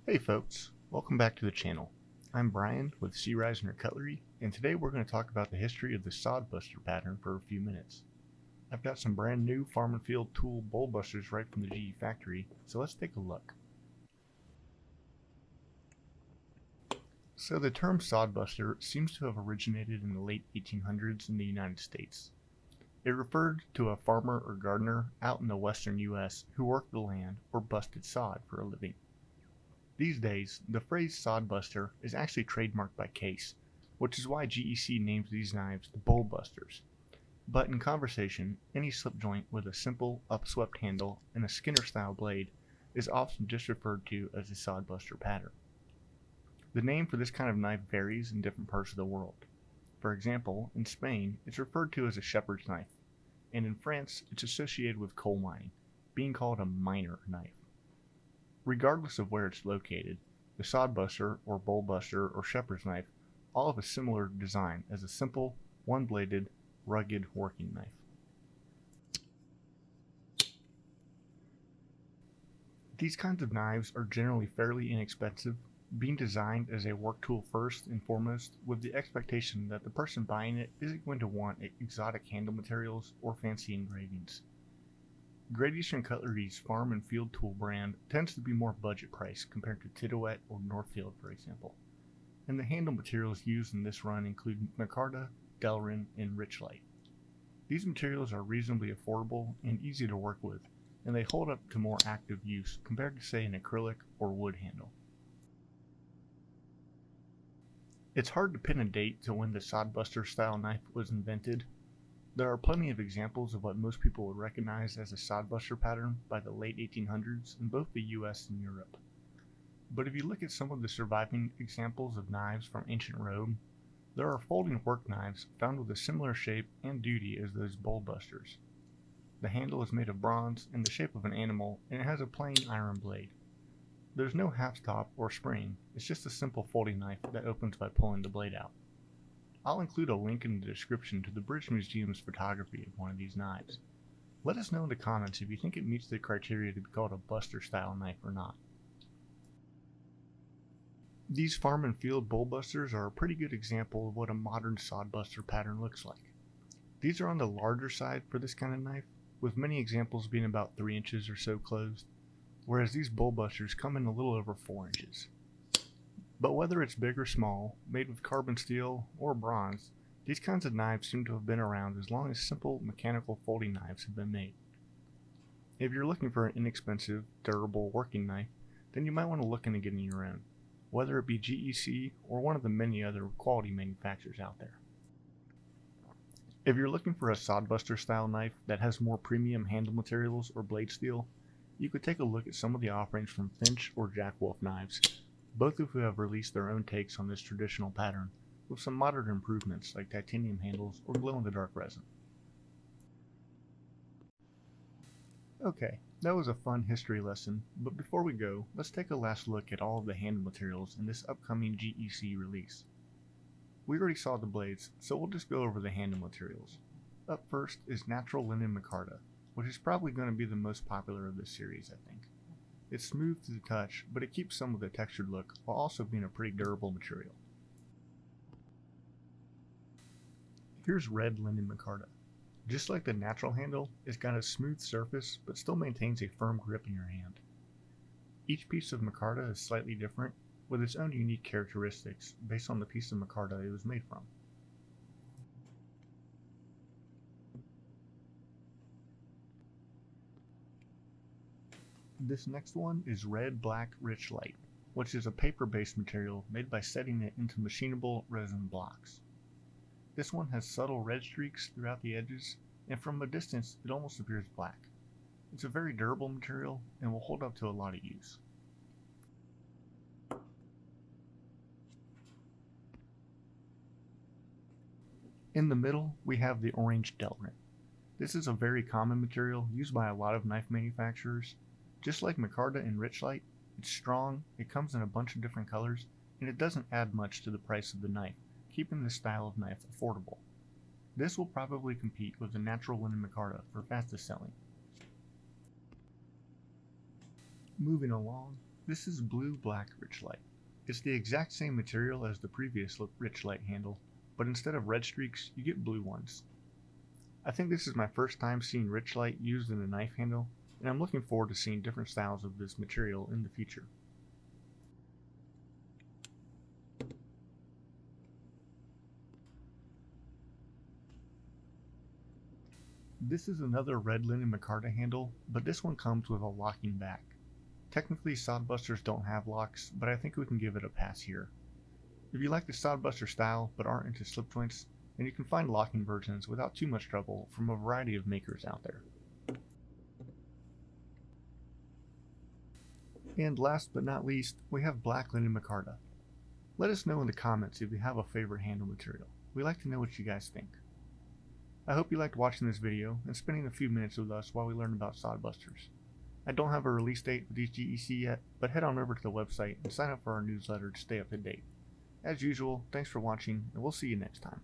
Hey folks, welcome back to the channel. I'm Brian with Risner Cutlery, and today we're going to talk about the history of the sodbuster pattern for a few minutes. I've got some brand new farm and field tool bowl busters right from the GE factory, so let's take a look. So the term sodbuster seems to have originated in the late 1800s in the United States. It referred to a farmer or gardener out in the western US who worked the land or busted sod for a living. These days, the phrase sodbuster is actually trademarked by Case, which is why GEC names these knives the bowl busters. But in conversation, any slip joint with a simple upswept handle and a Skinner style blade is often just referred to as a sodbuster pattern. The name for this kind of knife varies in different parts of the world. For example, in Spain, it's referred to as a shepherd's knife, and in France, it's associated with coal mining, being called a miner knife. Regardless of where it's located, the sodbuster or bowl buster or shepherd's knife all have a similar design as a simple, one-bladed, rugged working knife. These kinds of knives are generally fairly inexpensive, being designed as a work tool first and foremost, with the expectation that the person buying it isn't going to want exotic handle materials or fancy engravings. Great Eastern Cutlery's farm and field tool brand tends to be more budget priced compared to Titouette or Northfield, for example, and the handle materials used in this run include micarta, Delrin, and Richlight. These materials are reasonably affordable and easy to work with, and they hold up to more active use compared to, say, an acrylic or wood handle. It's hard to pin a date to when the sodbuster style knife was invented. There are plenty of examples of what most people would recognize as a sodbuster pattern by the late 1800s in both the US and Europe. But if you look at some of the surviving examples of knives from ancient Rome, there are folding work knives found with a similar shape and duty as those bowl busters. The handle is made of bronze in the shape of an animal, and it has a plain iron blade. There's no half stop or spring, it's just a simple folding knife that opens by pulling the blade out. I'll include a link in the description to the British Museum's photography of one of these knives. Let us know in the comments if you think it meets the criteria to be called a buster style knife or not. These farm and field bowl busters are a pretty good example of what a modern sodbuster pattern looks like. These are on the larger side for this kind of knife, with many examples being about 3 inches or so closed, whereas these bowl busters come in a little over 4 inches. But whether it's big or small, made with carbon steel or bronze, these kinds of knives seem to have been around as long as simple mechanical folding knives have been made. If you're looking for an inexpensive, durable working knife, then you might want to look into getting your own, whether it be GEC or one of the many other quality manufacturers out there. If you're looking for a sodbuster style knife that has more premium handle materials or blade steel, you could take a look at some of the offerings from Finch or Jack Wolf Knives, both of who have released their own takes on this traditional pattern, with some modern improvements like titanium handles or glow-in-the-dark resin. Okay, that was a fun history lesson, but before we go, let's take a last look at all of the handle materials in this upcoming GEC release. We already saw the blades, so we'll just go over the handle materials. Up first is natural linen micarta, which is probably going to be the most popular of this series, I think. It's smooth to the touch, but it keeps some of the textured look while also being a pretty durable material. Here's red linen micarta. Just like the natural handle, it's got a smooth surface but still maintains a firm grip in your hand. Each piece of micarta is slightly different, with its own unique characteristics based on the piece of micarta it was made from. This next one is red black Richlight, which is a paper-based material made by setting it into machinable resin blocks. This one has subtle red streaks throughout the edges, and from a distance it almost appears black. It's a very durable material and will hold up to a lot of use. In the middle, we have the orange Delrin. This is a very common material used by a lot of knife manufacturers. Just like micarta and Richlight, it's strong, it comes in a bunch of different colors, and it doesn't add much to the price of the knife, keeping this style of knife affordable. This will probably compete with the natural linen micarta for fastest selling. Moving along, This is blue black Richlite. It's the exact same material as the previous Richlite handle, but instead of red streaks, you get blue ones. I think this is my first time seeing Richlite used in a knife handle, and I'm looking forward to seeing different styles of this material in the future. This is another red linen micarta handle, but this one comes with a locking back. Technically, sodbusters don't have locks, but I think we can give it a pass here. If you like the sodbuster style but aren't into slip joints, then you can find locking versions without too much trouble from a variety of makers out there. And last but not least, we have black linen micarta. Let us know in the comments if you have a favorite handle material. We like to know what you guys think. I hope you liked watching this video and spending a few minutes with us while we learn about sodbusters. I don't have a release date for these GEC yet, but head on over to the website and sign up for our newsletter to stay up to date. As usual, thanks for watching, and we'll see you next time.